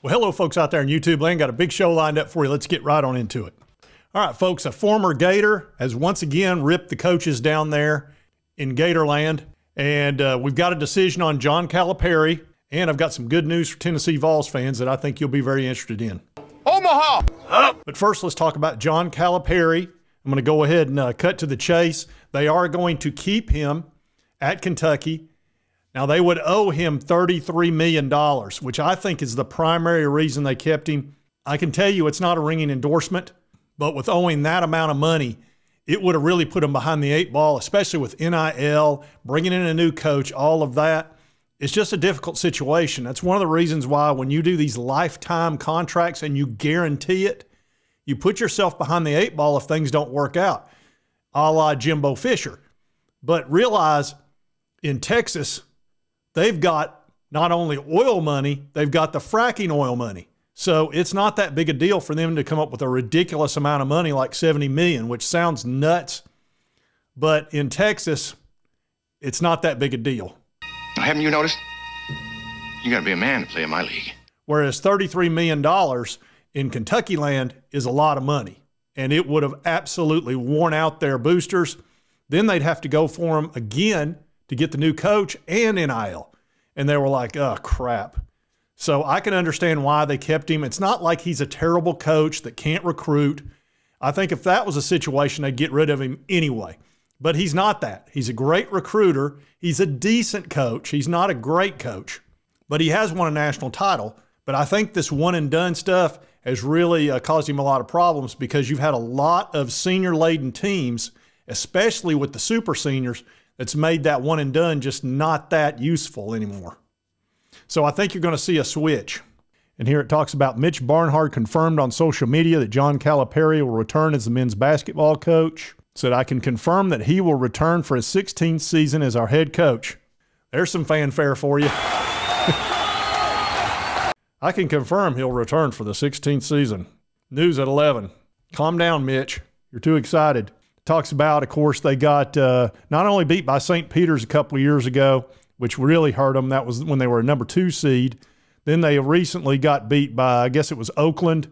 Well, hello, folks out there in YouTube land. Got a big show lined up for you. Let's get right on into it. All right, folks, a former Gator has once again ripped the coaches down there in Gatorland. And we've got a decision on John Calipari. And I've got some good news for Tennessee Vols fans that I think you'll be very interested in. Omaha! Huh? But first, let's talk about John Calipari. I'm going to go ahead and cut to the chase. They are going to keep him at Kentucky. Now, they would owe him $33 million, which I think is the primary reason they kept him. I can tell you it's not a ringing endorsement, but with owing that amount of money, it would have really put him behind the eight ball, especially with NIL, bringing in a new coach, all of that. It's just a difficult situation. That's one of the reasons why when you do these lifetime contracts and you guarantee it, you put yourself behind the eight ball if things don't work out, a la Jimbo Fisher. But realize in Texas, they've got not only oil money, they've got the fracking oil money. So it's not that big a deal for them to come up with a ridiculous amount of money like $70 million, which sounds nuts. But in Texas, it's not that big a deal. Haven't you noticed? You got to be a man to play in my league. Whereas $33 million in Kentucky land is a lot of money. And it would have absolutely worn out their boosters. Then they'd have to go for him again to get the new coach and NIL. And they were like, oh, crap. So I can understand why they kept him. It's not like he's a terrible coach that can't recruit. I think if that was a situation, they'd get rid of him anyway. But he's not that. He's a great recruiter. He's a decent coach. He's not a great coach, but he has won a national title. But I think this one-and-done stuff has really caused him a lot of problems because you've had a lot of senior-laden teams, especially with the super seniors, that's made that one-and-done just not that useful anymore. So I think you're going to see a switch. And here it talks about Mitch Barnhart confirmed on social media that John Calipari will return as the men's basketball coach. Said, I can confirm that he will return for his 16th season as our head coach. There's some fanfare for you. I can confirm he'll return for the 16th season. News at 11. Calm down, Mitch. You're too excited. Talks about, of course, they got not only beat by St. Peter's a couple of years ago, which really hurt them. That was when they were a number 2 seed. Then they recently got beat by, I guess it was Oakland,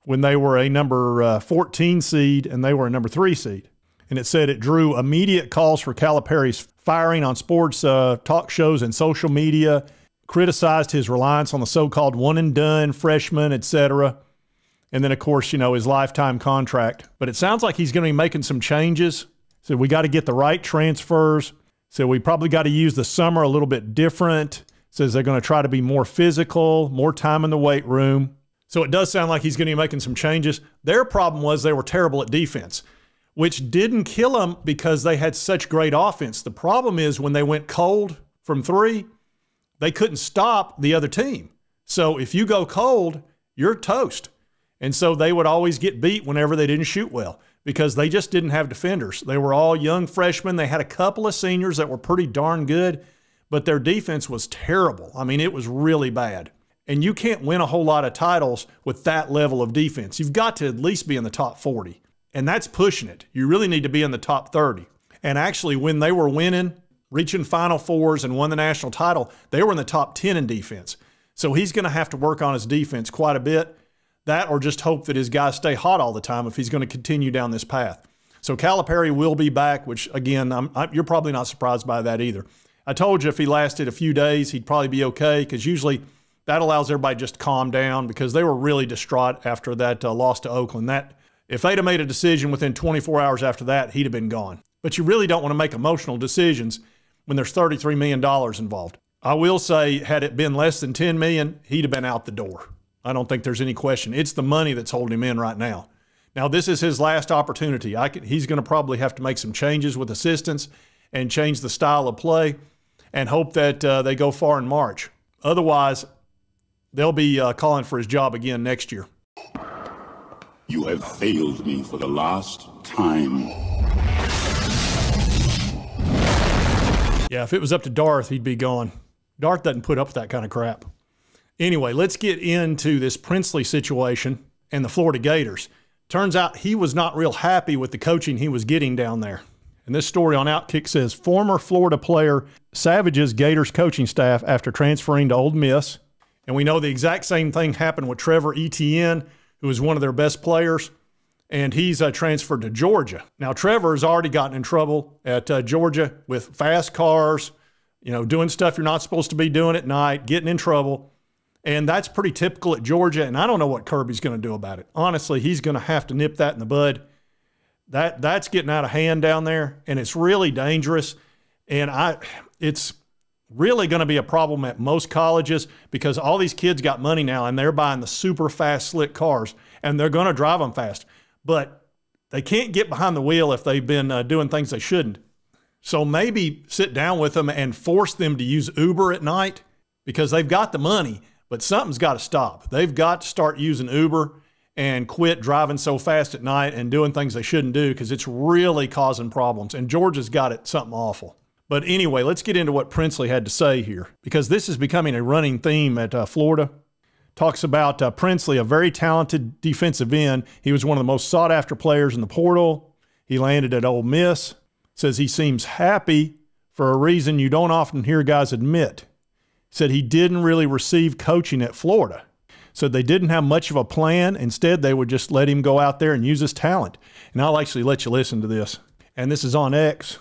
when they were a number 14 seed and they were a number 3 seed. And it said it drew immediate calls for Calipari's firing on sports talk shows and social media, criticized his reliance on the so-called one-and-done freshman, etc. And then, of course, you know, his lifetime contract. But it sounds like he's going to be making some changes. So we got to get the right transfers. So we probably got to use the summer a little bit different. Says they're going to try to be more physical, more time in the weight room. So it does sound like he's going to be making some changes. Their problem was they were terrible at defense, which didn't kill them because they had such great offense. The problem is when they went cold from 3, they couldn't stop the other team. So if you go cold, you're toast. And so they would always get beat whenever they didn't shoot well because they just didn't have defenders. They were all young freshmen. They had a couple of seniors that were pretty darn good, but their defense was terrible. I mean, it was really bad. And you can't win a whole lot of titles with that level of defense. You've got to at least be in the top 40. And that's pushing it. You really need to be in the top 30. And actually, when they were winning, reaching Final Fours and won the national title, they were in the top 10 in defense. So he's going to have to work on his defense quite a bit. That or just hope that his guys stay hot all the time if he's going to continue down this path. So Calipari will be back, which, again, you're probably not surprised by that either. I told you if he lasted a few days, he'd probably be okay because usually that allows everybody just to calm down because they were really distraught after that loss to Oakland. If they'd have made a decision within 24 hours after that, he'd have been gone. But you really don't want to make emotional decisions when there's $33 million involved. I will say, had it been less than $10 million, he'd have been out the door. I don't think there's any question. It's the money that's holding him in right now. Now, this is his last opportunity. He's going to probably have to make some changes with assistants and change the style of play and hope that they go far in March. Otherwise, they'll be calling for his job again next year. You have failed me for the last time. Yeah, if it was up to Darth, he'd be gone. Darth doesn't put up with that kind of crap. Anyway, let's get into this Princely situation and the Florida Gators. Turns out he was not real happy with the coaching he was getting down there. And this story on Outkick says, former Florida player savages Gators coaching staff after transferring to Ole Miss. And we know the exact same thing happened with Trevor Etienne, who was one of their best players, and he's transferred to Georgia. Now, Trevor has already gotten in trouble at Georgia with fast cars, doing stuff you're not supposed to be doing at night, getting in trouble. And that's pretty typical at Georgia, and I don't know what Kirby's going to do about it. Honestly, he's going to have to nip that in the bud. That's getting out of hand down there, and it's really dangerous. And it's really going to be a problem at most colleges because all these kids got money now, and they're buying the super fast, slick cars, and they're going to drive them fast. But they can't get behind the wheel if they've been doing things they shouldn't. So maybe sit down with them and force them to use Uber at night because they've got the money. But something's got to stop. They've got to start using Uber and quit driving so fast at night and doing things they shouldn't do because it's really causing problems. And Georgia's got it something awful. But anyway, let's get into what Princely had to say here because this is becoming a running theme at Florida. Talks about Princely, a very talented defensive end. He was one of the most sought-after players in the portal. He landed at Ole Miss. Says he seems happy for a reason you don't often hear guys admit. Said he didn't really receive coaching at Florida. So they didn't have much of a plan. Instead, they would just let him go out there and use his talent. And I'll actually let you listen to this. And this is on X.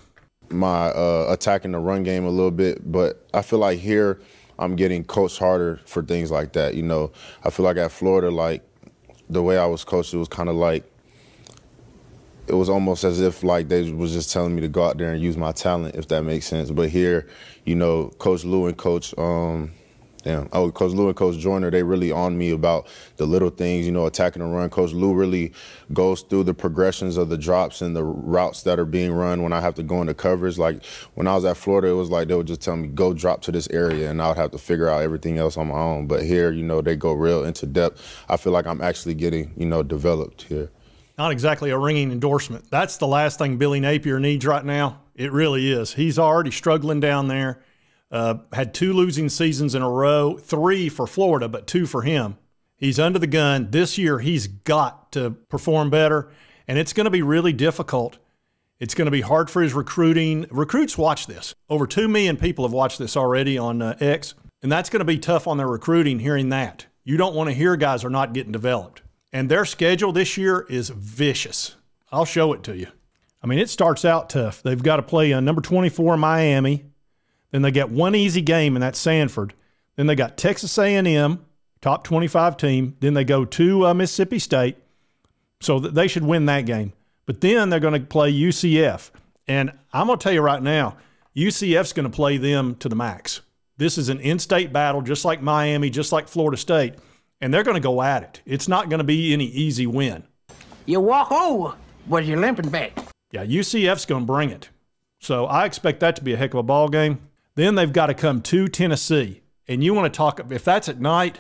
My attacking the run game a little bit, but I feel like here I'm getting coached harder for things like that. I feel like at Florida, like the way I was coached, it was kind of like, it was almost as if like they was just telling me to go out there and use my talent, if that makes sense. But here, Coach Lou and Coach Coach Joyner, they really on me about the little things, attacking the run. Coach Lou really goes through the progressions of the drops and the routes that are being run when I have to go into coverage. Like when I was at Florida, it was like they would just tell me, go drop to this area, and I would have to figure out everything else on my own. But here, they go real into depth. I feel like I'm actually getting, developed here. Not exactly a ringing endorsement. That's the last thing Billy Napier needs right now. It really is. He's already struggling down there. Had 2 losing seasons in a row, 3 for Florida, but 2 for him. He's under the gun. This year, he's got to perform better, and it's going to be really difficult. It's going to be hard for his recruiting. Recruits watch this. Over 2 million people have watched this already on X, and that's going to be tough on their recruiting hearing that. You don't want to hear guys are not getting developed. And their schedule this year is vicious. I'll show it to you. I mean, it starts out tough. They've got to play number 24 Miami. Then they get one easy game, and that's Sanford. Then they got Texas A&M, top 25 team. Then they go to Mississippi State, so they should win that game. But then they're going to play UCF. And I'm going to tell you right now, UCF's going to play them to the max. This is an in-state battle, just like Miami, just like Florida State. And they're going to go at it. It's not going to be any easy win. You walk over, but you're limping back. Yeah, UCF's going to bring it. So I expect that to be a heck of a ball game. Then they've got to come to Tennessee. And you want to talk, if that's at night,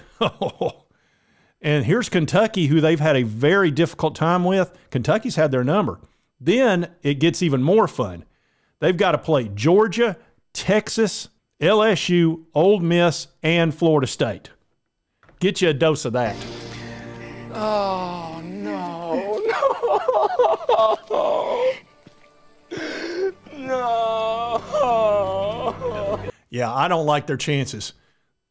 and here's Kentucky, who they've had a very difficult time with. Kentucky's had their number. Then it gets even more fun. They've got to play Georgia, Texas, LSU, Ole Miss, and Florida State. Get you a dose of that. Oh, no, no. No. Yeah, I don't like their chances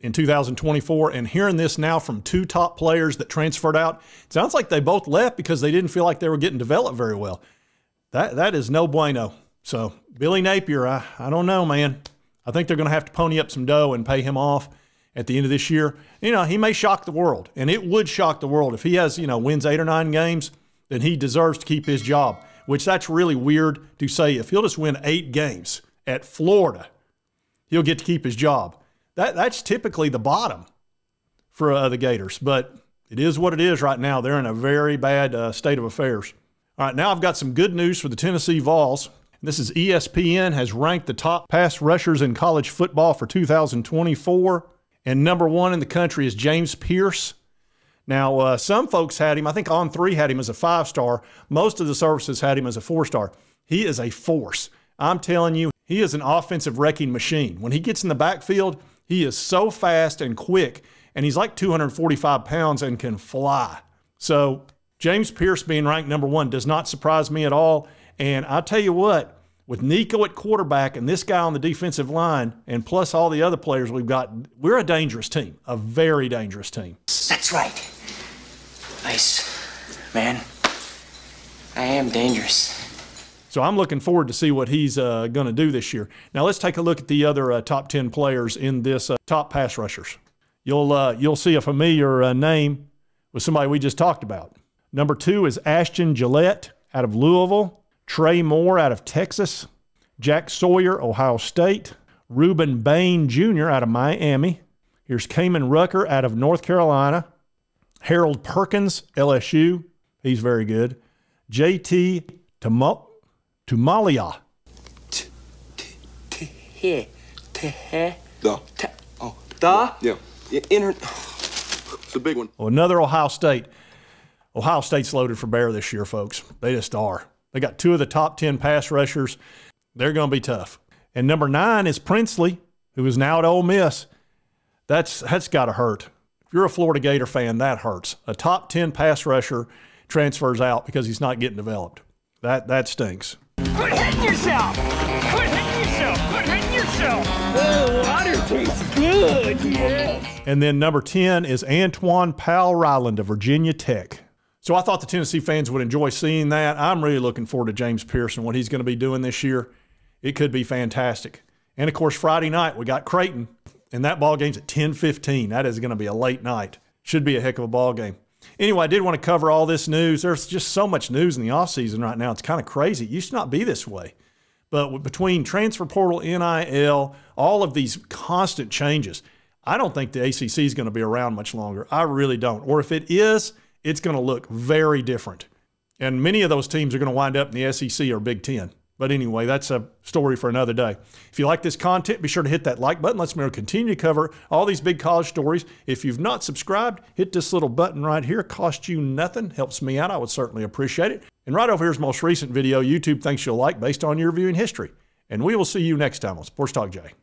in 2024. And hearing this now from 2 top players that transferred out, it sounds like they both left because they didn't feel like they were getting developed very well. That is no bueno. So Billy Napier, I don't know, man. I think they're going to have to pony up some dough and pay him off at the end of this year. He may shock the world, and it would shock the world. If he has, wins 8 or 9 games, then he deserves to keep his job, which that's really weird to say. If he'll just win 8 games at Florida, he'll get to keep his job. That's typically the bottom for the Gators, but it is what it is right now. They're in a very bad state of affairs. All right, now I've got some good news for the Tennessee Vols. This is ESPN has ranked the top pass rushers in college football for 2024. And number 1 in the country is James Pierce. Now, some folks had him, I think On3 had him as a 5-star. Most of the services had him as a 4-star. He is a force. I'm telling you, he is an offensive wrecking machine. When he gets in the backfield, he is so fast and quick, and he's like 245 pounds and can fly. So James Pierce being ranked number 1 does not surprise me at all. And I tell you what, With Nico at quarterback and this guy on the defensive line, and plus all the other players we've got, we're a dangerous team, a very dangerous team. That's right. Nice, man. I am dangerous. So I'm looking forward to see what he's going to do this year. Now let's take a look at the other top 10 players in this top pass rushers. You'll see a familiar name with somebody we just talked about. Number 2 is Ashton Gillette out of Louisville, Trey Moore out of Texas, Jack Sawyer, Ohio State, Reuben Bain Jr. out of Miami. Here's Kamen Rucker out of North Carolina, Harold Perkins, LSU. He's very good. JT Tumalia. Yeah. It's a big one. Well, another Ohio State. Ohio State's loaded for bear this year, folks. They just are. They got 2 of the top 10 pass rushers. They're going to be tough. And number 9 is Princely, who is now at Ole Miss. That's got to hurt. If you're a Florida Gator fan, that hurts. A top 10 pass rusher transfers out because he's not getting developed. That stinks. Quit hitting yourself! Quit hitting yourself! Quit hitting yourself! Oh, water tastes good, yes! And then number 10 is Antoine Powell Ryland of Virginia Tech. So I thought the Tennessee fans would enjoy seeing that. I'm really looking forward to James Pearson, what he's going to be doing this year. It could be fantastic. And, of course, Friday night we got Creighton, and that ball game's at 10:15. That is going to be a late night. Should be a heck of a ball game. Anyway, I did want to cover all this news. There's just so much news in the offseason right now. It's kind of crazy. It used to not be this way. But between transfer portal, NIL, all of these constant changes, I don't think the ACC is going to be around much longer. I really don't. Or if it is, it's going to look very different. And many of those teams are going to wind up in the SEC or Big Ten. But anyway, that's a story for another day. If you like this content, be sure to hit that like button. Let's continue to cover all these big college stories. If you've not subscribed, hit this little button right here. Costs you nothing. Helps me out. I would certainly appreciate it. And right over here's the most recent video YouTube thinks you'll like based on your viewing history. And we will see you next time on Sports Talk Jay.